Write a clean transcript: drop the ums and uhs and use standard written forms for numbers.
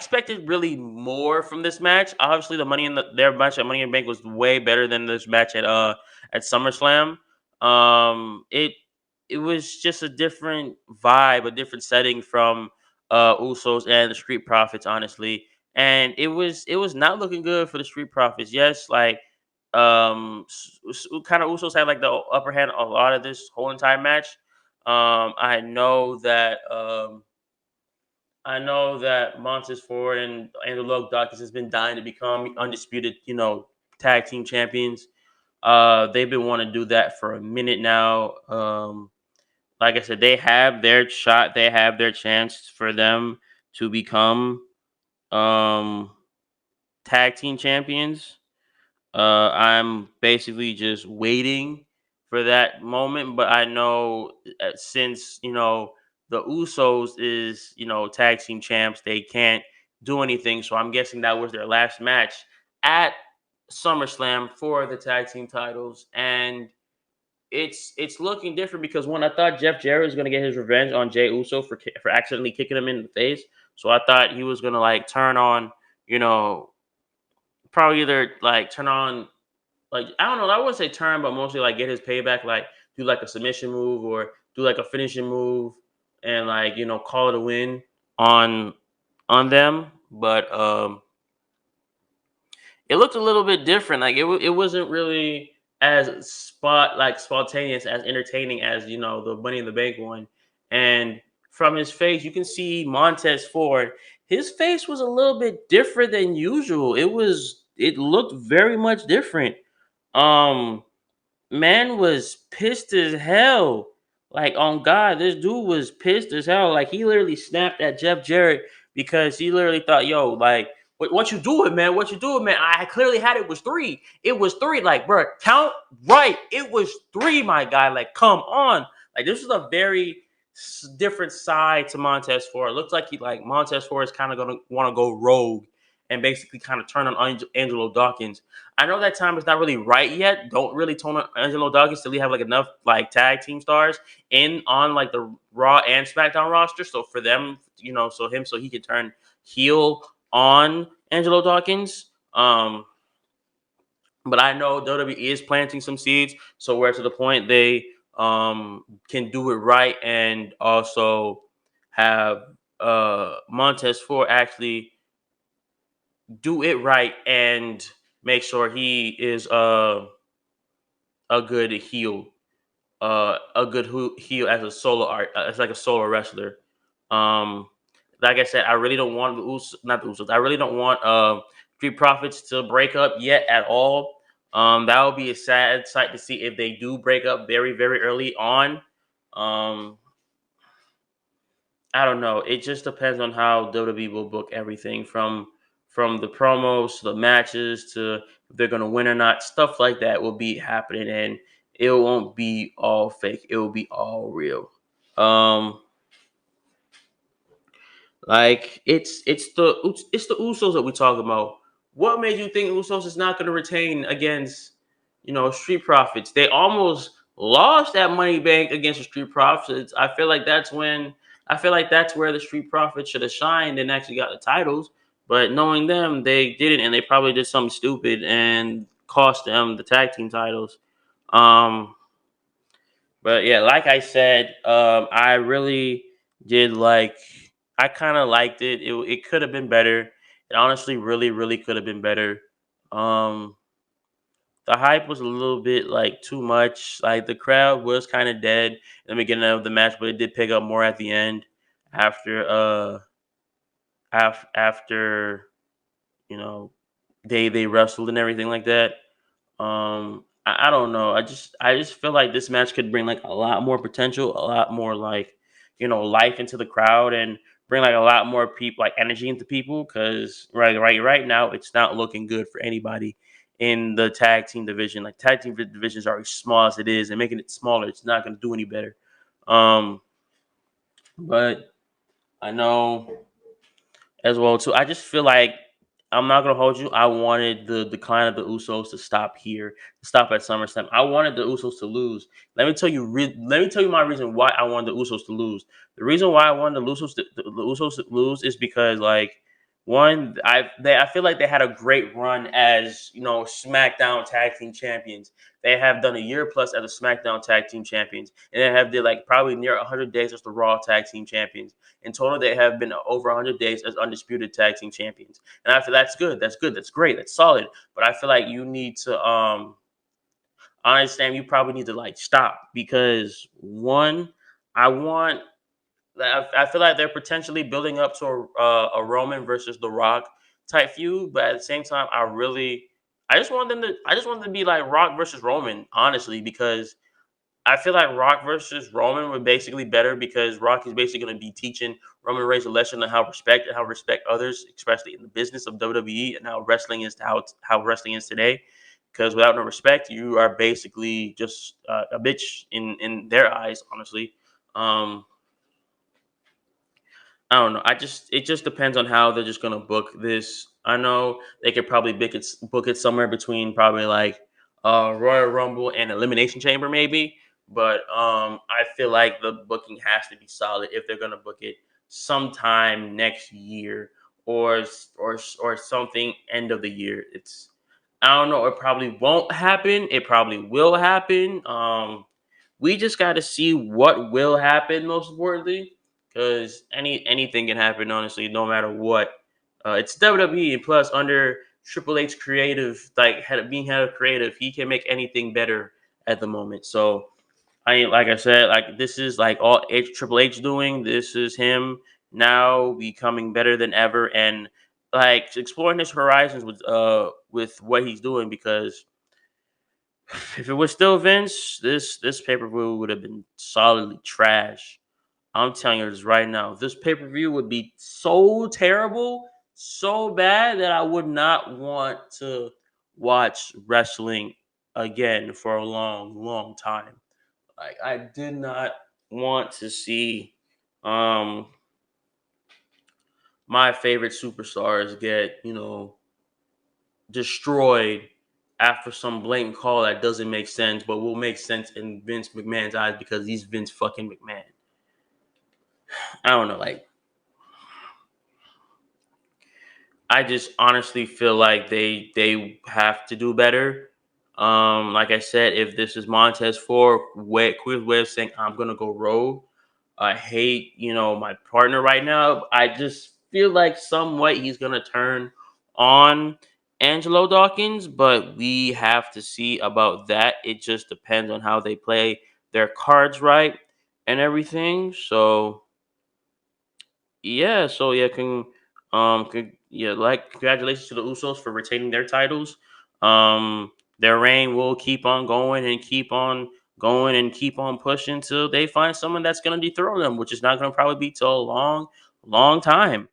expected really more from this match. Obviously, their match at Money in the Bank was way better than this match at SummerSlam. It was just a different vibe, a different setting from Usos and the Street Profits, honestly. And it was not looking good for the Street Profits. Yes, like kind of Usos had like the upper hand a lot of this whole entire match. I know that Montez Ford and Andrew Luck Dawkins has been dying to become undisputed, tag team champions. They've been wanting to do that for a minute now. Like I said, they have their shot. They have their chance for them to become um, tag team champions. I'm basically just waiting for that moment, but I know since the Usos is tag team champs, they can't do anything. So I'm guessing that was their last match at SummerSlam for the tag team titles, and it's looking different because I thought Jeff Jarrett was gonna get his revenge on Jey Uso for accidentally kicking him in the face. So I thought he was gonna like turn on, you know, probably either like turn on like I don't know, I wouldn't say turn, but mostly like get his payback, like do like a submission move or do like a finishing move and like call it a win on on them. But it looked a little bit different. Like it wasn't really as spontaneous, as entertaining as the Money in the Bank one. And from his face, you can see Montez Ford. His face was a little bit different than usual. It looked very much different. Um, Man was pissed as hell. Like on God, this dude was pissed as hell. Like he literally snapped at Jeff Jarrett because he literally thought, "Yo, like, what you doing, man? What you doing, man? I clearly had it was three. It was three. Like, bro, count right. It was three, my guy. Like, come on. Like, this was a very different side to Montez Ford. It looks like Montez Ford is kind of gonna want to go rogue and basically kind of turn on Angelo Dawkins. I know that time is not really right yet. Don't really tone on Angelo Dawkins till we have like enough like tag team stars in on like the Raw and SmackDown roster. So for them, so he can turn heel on Angelo Dawkins. But I know WWE is planting some seeds, so we're to the point they can do it right and also have Montez Ford actually do it right and make sure he is a good heel, heel as a solo art, as like a solo wrestler. Um, like I said, I really don't want not the Usos. I really don't want Street Profits to break up yet at all. That would be a sad sight to see if they do break up very very early on. Um, I don't know. It just depends on how WWE will book everything from the promos to the matches to if they're gonna win or not. Stuff like that will be happening, and it won't be all fake. It will be all real. Um, like it's the Usos that we talk about. What made you think Usos is not gonna retain against Street Profits? They almost lost that Money Bank against the Street Profits. I feel like that's where the Street Profits should have shined and actually got the titles. But knowing them, they didn't, and they probably did something stupid and cost them the tag team titles. Um, but yeah, like I said, I really did like. I kind of liked it. It could have been better. It honestly, really, really could have been better. Um, the hype was a little bit like too much. Like the crowd was kind of dead in the beginning of the match, but it did pick up more at the end after after you know they wrestled and everything like that. I don't know. I just feel like this match could bring like a lot more potential, a lot more like life into the crowd and bring like a lot more people like energy into people because right now it's not looking good for anybody in the tag team division. Like tag team divisions are as small as it is, and making it smaller, it's not going to do any better. Um, but I know as well too. I just feel like I'm not gonna hold you. I wanted the decline of the Usos to stop here, to stop at SummerSlam. I wanted the Usos to lose. Let me tell you my reason why I wanted the Usos to lose. The reason why I wanted the Usos to lose is because like I feel like they had a great run as SmackDown Tag Team Champions. They have done a year plus as the SmackDown Tag Team Champions, and they have did like probably near 100 days as the Raw Tag Team Champions. In total, they have been over 100 days as Undisputed Tag Team Champions, and I feel that's good. That's good. That's great. That's solid. But I feel like you need to I understand you probably need to like stop because one, I want I feel like they're potentially building up to a Roman versus The Rock type feud, but at the same time, I just want them to be like Rock versus Roman, honestly, because I feel like Rock versus Roman would basically better because Rock is basically going to be teaching Roman Reigns a lesson on how respect others, especially in the business of WWE and how wrestling is today. Because without no respect, you are basically just a bitch in their eyes, honestly. Um, I don't know. It just depends on how they're just gonna book this. I know they could probably book it somewhere between probably like Royal Rumble and Elimination Chamber maybe, but I feel like the booking has to be solid if they're gonna book it sometime next year or something end of the year. It's I don't know. It probably won't happen. It probably will happen. We just got to see what will happen. Most importantly, because anything can happen. Honestly, no matter what. It's WWE, and plus under Triple H creative, being head of creative, he can make anything better at the moment. So like I said, like this is like all Triple H doing. This is him now becoming better than ever, and like exploring his horizons with what he's doing because if it was still Vince, this pay per view would have been solidly trash. I'm telling you this right now. This pay per view would be so terrible, so bad that I would not want to watch wrestling again for a long, long time. Like I did not want to see um my favorite superstars get destroyed after some blatant call that doesn't make sense, but will make sense in Vince McMahon's eyes because he's Vince fucking McMahon. I don't know, like I just honestly feel like they have to do better. Like I said, if this is Montez Ford, quick way of saying I'm gonna go rogue. I hate my partner right now. I just feel like somewhat he's gonna turn on Angelo Dawkins, but we have to see about that. It just depends on how they play their cards right and everything. Congratulations to the Usos for retaining their titles. Their reign will keep on going and keep on going and keep on pushing till they find someone that's gonna dethrone them, which is not gonna probably be till a long, long time.